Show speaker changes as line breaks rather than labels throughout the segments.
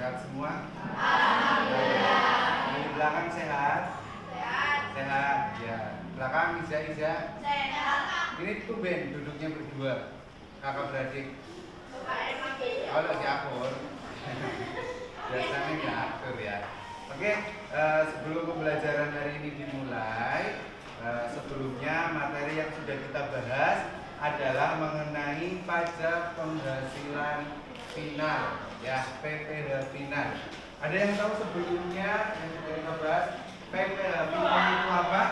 Sehat semua? Alhamdulillah. Di belakang sehat? Sehat. Ya. Belakang Iza. Sehat. Ini tumben duduknya berdua. Kakak beradik. Oh, lagi akur. Biasanya nggak akur ya. Oke, sebelum pembelajaran hari ini dimulai, sebelumnya materi yang sudah kita bahas adalah mengenai pajak penghasilan final, ya, PPh final. Ada yang tahu sebelumnya yang sudah kita bahas PPh final itu apa?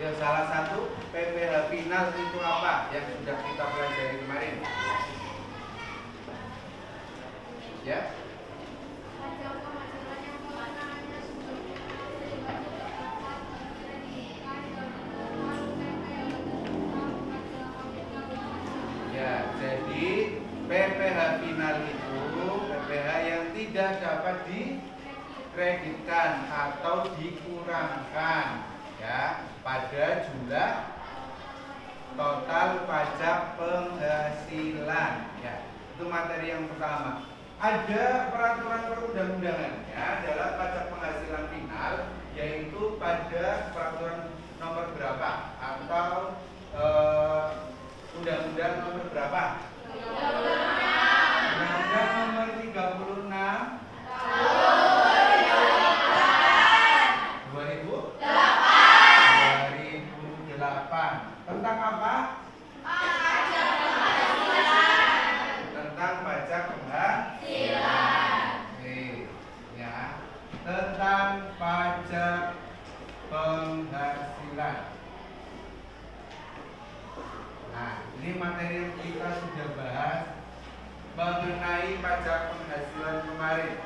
Ya, salah satu PPh final itu apa yang sudah kita pelajari kemarin? Ya. Jadi PPh final itu PPh yang tidak dapat dikreditkan atau dikurangkan, ya, pada jumlah total pajak penghasilan, ya. Itu materi yang pertama. Ada peraturan perundang-undangan, ya, dalam pajak penghasilan final, yaitu pada peraturan nomor berapa atau undang-undang nomor berapa? Undang-undang nomor 36 2008 tentang apa? Tentang pajak penghasilan. Ya, tentang pajak penghasilan. Nah, ini materi yang kita sudah bahas mengenai pajak penghasilan kemarin.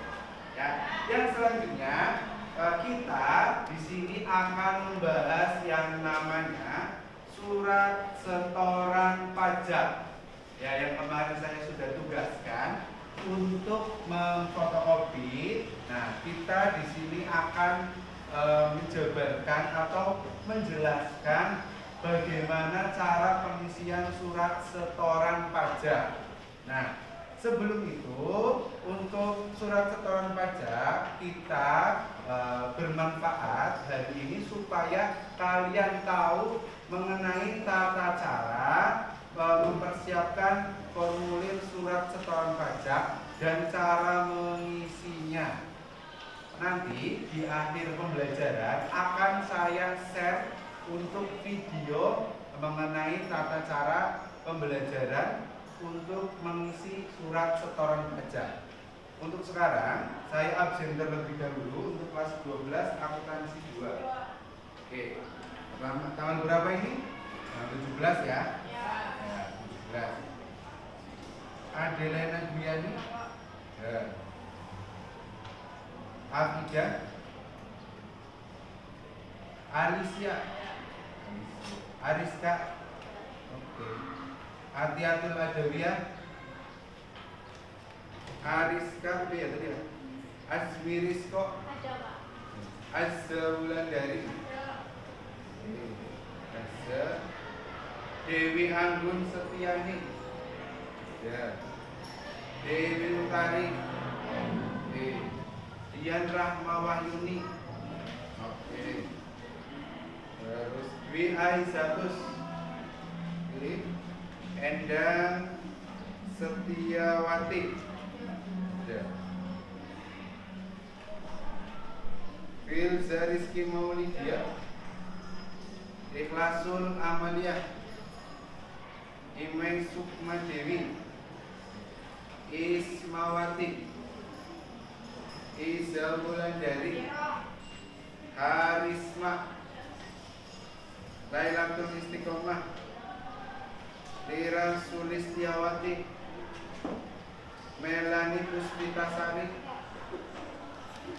Ya, yang selanjutnya kita di sini akan membahas yang namanya surat setoran pajak. Ya, yang kemarin saya sudah tugaskan untuk memfotokopi. Nah, kita di sini akan menjabarkan atau menjelaskan bagaimana cara pengisian surat setoran pajak. Nah, sebelum itu, untuk surat setoran pajak kita bermanfaat hari ini supaya kalian tahu mengenai tata cara mempersiapkan formulir surat setoran pajak dan cara mengisinya. Nanti di akhir pembelajaran akan saya share untuk video mengenai tata cara pembelajaran untuk mengisi surat setoran pajak. Untuk sekarang saya absen terlebih dahulu untuk kelas 12 akuntansi 2. Oke. Tanggal berapa ini? Tanggal 17 ya? Ya, 17. Adelena Dwiani? Ya. Afidah? Alicia? Ariska? Oke. Atiatul Adawiyah? Ariska apa ya tadi ya? Azmirisko? Ada, Pak. Azza Wulandari? Azza. Dewi Anggun Setiani? Ya. Dewi Utari? Dian Rahma Wahyuni? Oke. Terus Dwi Aizatus? Endang Setiawati? Ya. Filza Rizky Maulidia? Ikhlasul Amalia? Imeng Sukma Dewi? Ismawati? Iza Wulandari? Harisma? Lailatul Istiqomah? Lira Sulistiawati? Melani Puspitasari?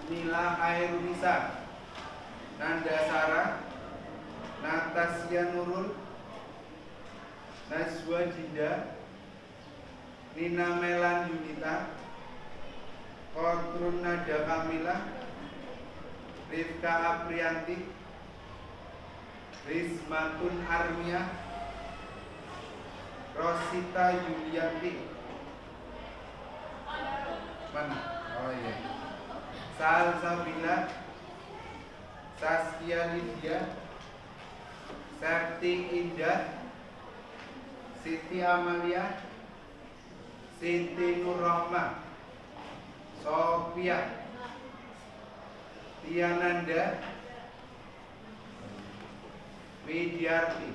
Mila Airunisa? Nanda Sara? Natasya Nurul? Najwa Jinda? Nina Melan Yunita? Kotrun Nada Kamila? Rifka Aprianti? Rismatun Armia? Rosita Yulianti? Mana? Oh iya. Salsabila, Saskia Lydia, Septi Indah, Siti Amalia, Siti Nurrahma, Sophia, Tiananda, Widyarti,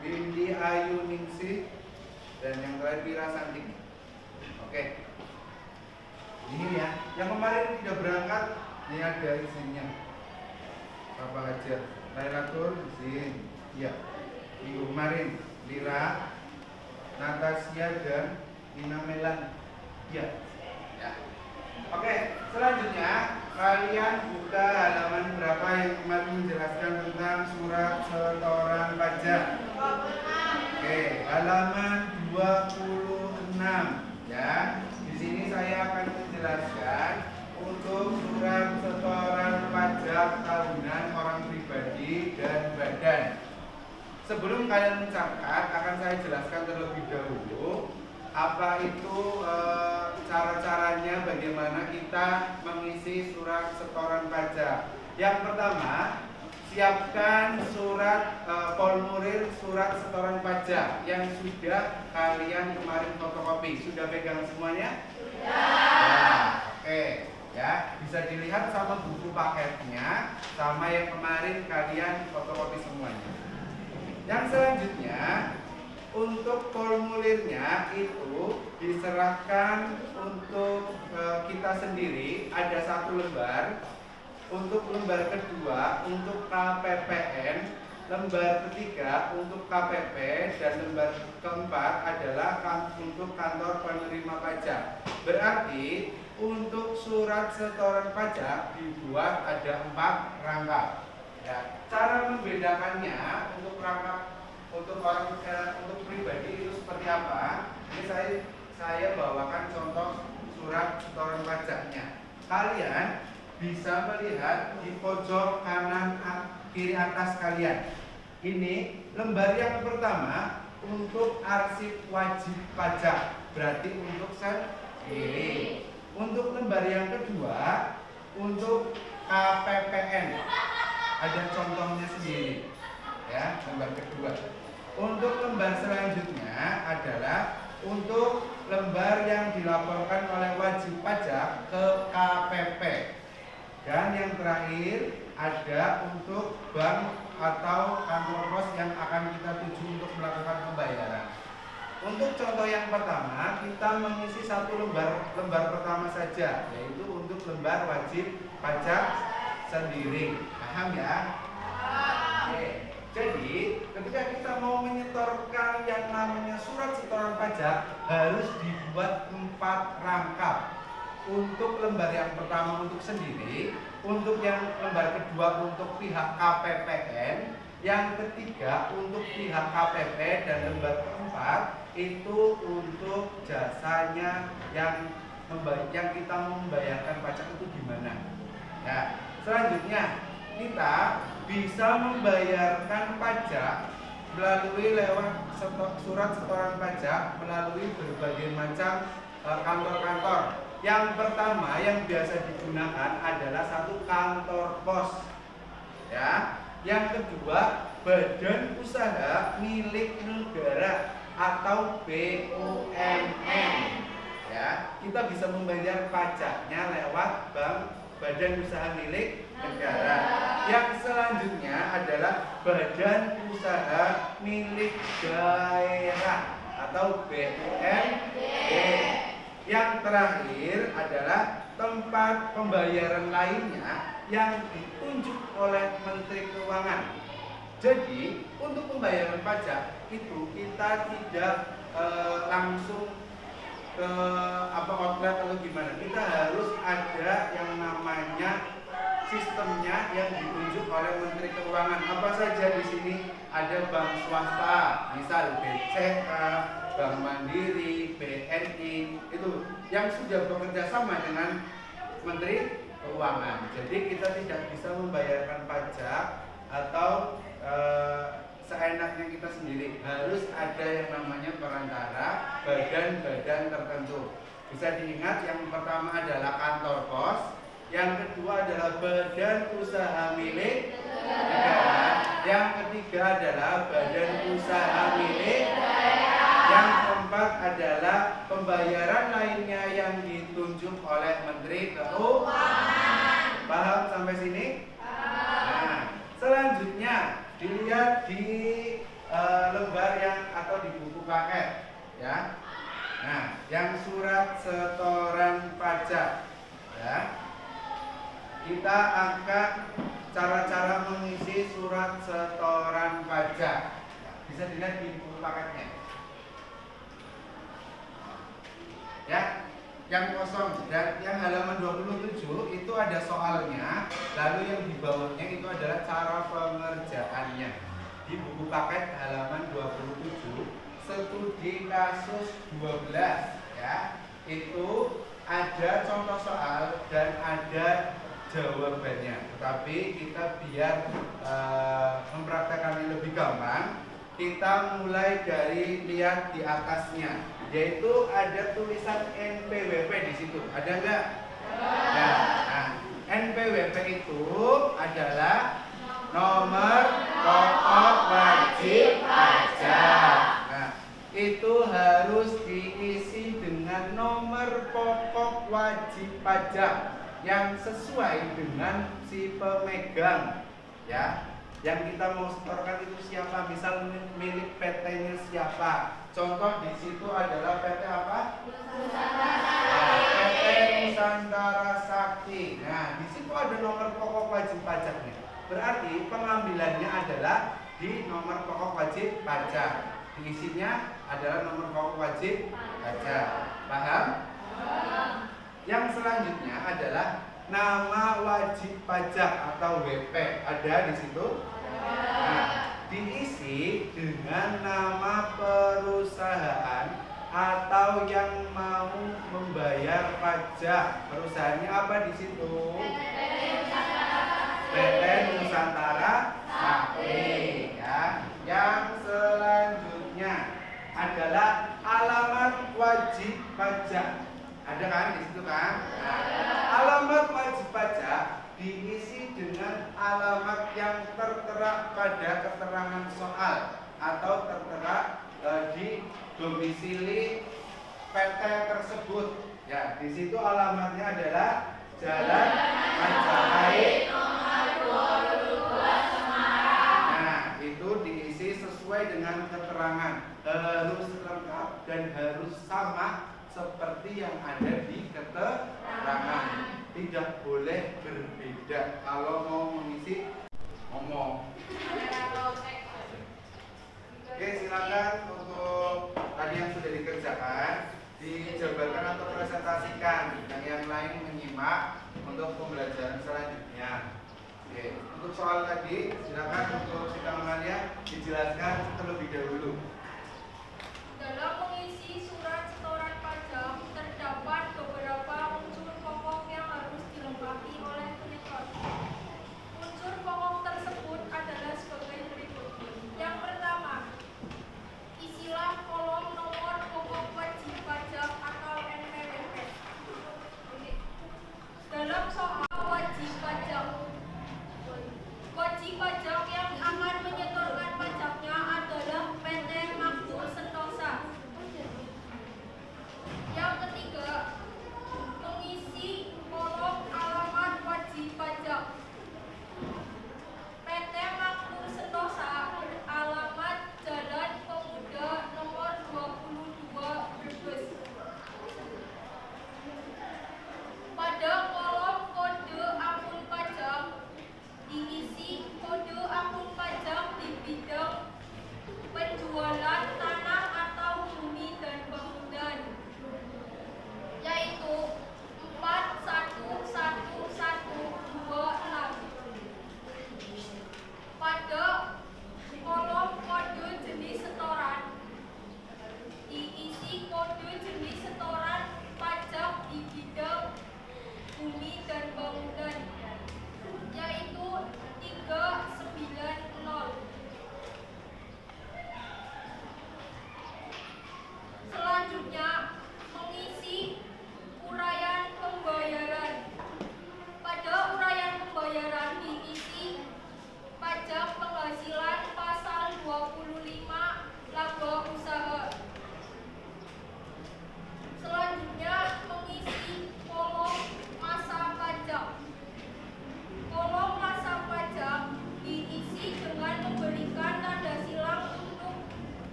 Windy Ayu Ningsih, dan yang terakhir Pira Santik. Oke. Ini ya, yang kemarin tidak berangkat, ini ada isinya. Apa aja? Lailatul Zin, iya. Minggu kemarin, Lira, Natasha dan Ina Melan, iya. Ya. Oke, selanjutnya kalian buka halaman berapa yang kemarin menjelaskan tentang surat setoran pajak? Oke, halaman 26 ya. Di sini saya akan menjelaskan untuk surat setoran pajak tahunan orang pribadi dan badan. Sebelum kalian mencatat, akan saya jelaskan terlebih dahulu apa itu cara-caranya bagaimana kita mengisi surat setoran pajak. Yang pertama, siapkan surat formulir surat setoran pajak yang sudah kalian kemarin fotokopi. Sudah pegang semuanya? Sudah. Oke, ya, bisa dilihat sama buku paketnya sama yang kemarin kalian fotokopi semuanya. Yang selanjutnya, untuk formulirnya itu diserahkan untuk kita sendiri, ada satu lembar. Untuk lembar kedua untuk KPPN, lembar ketiga untuk KPP, dan lembar keempat adalah untuk kantor penerima pajak. Berarti untuk surat setoran pajak dibuat ada 4 rangkap. Ya, cara membedakannya untuk rangkap untuk orang untuk pribadi itu seperti apa? Ini saya bawakan contoh surat setoran pajaknya. Kalian bisa melihat di pojok kanan kiri atas kalian. Ini lembar yang pertama untuk arsip wajib pajak, berarti untuk sendiri. Untuk lembar yang kedua untuk KPPN, ada contohnya sendiri. Ya, lembar kedua. Untuk lembar selanjutnya adalah untuk lembar yang dilaporkan oleh wajib pajak ke KPP. Dan yang terakhir ada untuk bank atau kantor pos yang akan kita tuju untuk melakukan pembayaran. Untuk contoh yang pertama, kita mengisi satu lembar pertama saja, yaitu untuk lembar wajib pajak sendiri. Paham ya? Oke. Jadi, ketika kita mau menyetorkan yang namanya surat setoran pajak, harus dibuat 4 rangkap. Untuk lembar yang pertama untuk sendiri, untuk yang lembar kedua untuk pihak KPPN, yang ketiga untuk pihak KPP, dan lembar keempat itu untuk jasanya yang kita membayarkan pajak itu gimana. Ya, selanjutnya kita bisa membayarkan pajak melalui lewat surat setoran pajak melalui berbagai macam kantor-kantor. Yang pertama yang biasa digunakan adalah satu kantor pos. Ya. Yang kedua, badan usaha milik negara atau BUMN. Ya, kita bisa membayar pajaknya lewat bank, badan usaha milik negara. Yang selanjutnya adalah badan usaha milik daerah atau BUMD. Yang terakhir adalah tempat pembayaran lainnya yang ditunjuk oleh Menteri Keuangan. Jadi untuk pembayaran pajak itu kita tidak langsung ke outlet atau gimana. Kita harus ada yang namanya sistemnya yang ditunjuk oleh Menteri Keuangan. Apa saja di sini? Ada bank swasta, misal BCA, Bank Mandiri, BNI, itu yang sudah bekerja sama dengan Menteri Keuangan. Jadi kita tidak bisa membayarkan pajak atau seenaknya kita sendiri. Harus ada yang namanya perantara, badan-badan tertentu. Bisa diingat, yang pertama adalah kantor pos, yang kedua adalah badan usaha milik negara, yang ketiga adalah badan usaha milik daerah, yang keempat adalah pembayaran lainnya yang ditunjuk oleh Menteri Keuangan. Paham sampai sini? Nah, selanjutnya dilihat di lembar yang atau di buku paket, ya. Nah, yang surat setoran pajak, ya. Kita akan cara-cara mengisi surat setoran pajak. Bisa dilihat di buku paketnya. Ya, yang kosong dan yang halaman 27 itu ada soalnya, lalu yang di bawahnya itu adalah cara pengerjaannya. Di buku paket halaman 27 studi kasus 12, ya, itu ada contoh soal dan ada jawabannya. Tetapi kita biar mempraktekannya lebih gampang, kita mulai dari lihat di atasnya, yaitu ada tulisan NPWP di situ. Ada enggak? Ya. Nah, NPWP itu adalah nomor pokok wajib pajak. Nah, itu harus diisi dengan nomor pokok wajib pajak yang sesuai dengan si pemegang, ya. Yang kita mau setorkan itu siapa? Misal milik PT-nya siapa? Contoh di situ adalah PT apa? PT Nusantara Sakti. Nah, di situ ada nomor pokok wajib pajaknya. Berarti pengambilannya adalah di nomor pokok wajib pajak. Diisinya adalah nomor pokok wajib pajak. Paham? Yang selanjutnya adalah nama wajib pajak atau WP. Ada di situ? Nah, diisi dengan nama perusahaan atau yang mau membayar pajak. Perusahaannya apa di situ? PT Nusantara Sakti, ya. Yang selanjutnya adalah alamat wajib pajak. Ada kan di situ kan? Alamat wajib pajak diisi dengan alamat yang tertera pada keterangan soal atau tertera di domisili PT tersebut. Ya, di situ alamatnya adalah Jalan Majapahit nomor 22 Semarang. Nah, itu diisi sesuai dengan keterangan, harus lengkap dan harus sama seperti yang ada di keterangan. Tidak boleh berbeda kalau mau mengisi ngomong. Oke, silakan untuk tadi yang sudah dikerjakan dijabarkan atau presentasikan, dan yang lain menyimak untuk pembelajaran selanjutnya. Oke, untuk soal tadi silakan untuk Sita Amalia dijelaskan terlebih dahulu.
Dalam mengisi surat setoran pajak terdapat beberapa unsur pokok yang harus dilengkapi oleh penyetor. Unsur pokok tersebut adalah sebagai berikut. Yang pertama, isilah kolom nomor pokok wajib pajak atau NPWP. Dalam soal wajib pajak yang akan menyetorkan pajaknya adalah PT Makmur Sentosa.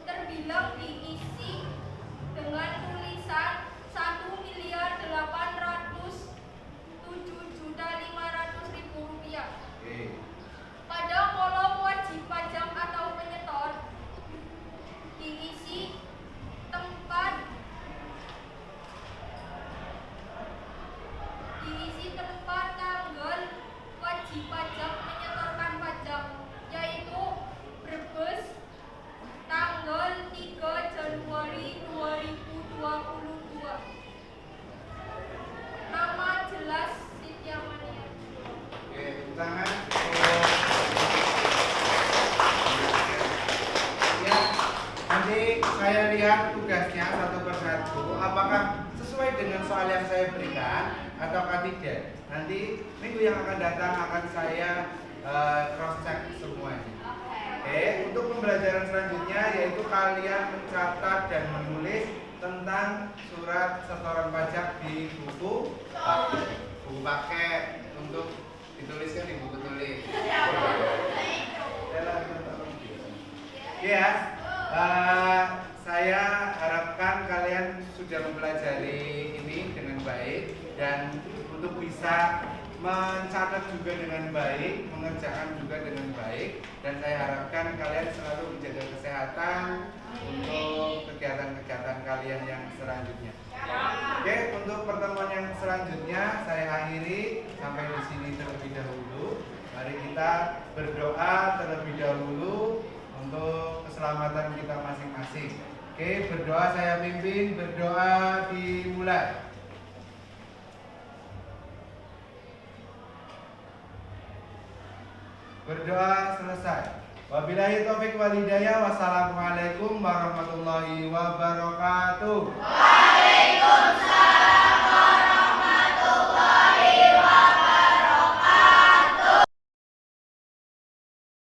terbilang diisi dengan tulisan 1.807.500.000 rupiah. Pada kolom wajib pajak atau penyetor diisi tempat tanggal wajib pajak menyetorkan pajak, yaitu Brebes tanggal 3 Januari 2022. Nama jelas Cynthia Mania.
Oke, tepuk tangan. Ya, nanti saya lihat tugasnya satu persatu apakah sesuai dengan soal yang saya berikan ataukah tidak. Nanti minggu yang akan datang akan saya cross check semuanya. Oke, untuk pembelajaran selanjutnya yaitu kalian mencatat dan menulis tentang surat setoran pajak di buku paket untuk dituliskan di buku tulis. Ya, saya harapkan kalian sudah mempelajari ini dengan baik dan untuk bisa mencatat juga dengan baik, mengerjakan juga dengan baik, dan saya harapkan kalian selalu menjaga kesehatan untuk kegiatan-kegiatan kalian yang selanjutnya. Oke, untuk pertemuan yang selanjutnya saya akhiri sampai di sini terlebih dahulu. Mari kita berdoa terlebih dahulu untuk keselamatan kita masing-masing. Oke, berdoa saya pimpin, berdoa dimulai. Berdoa selesai. Wabillahi taufik wal hidayah. Wassalamualaikum warahmatullahi wabarakatuh.
Waalaikumsalam.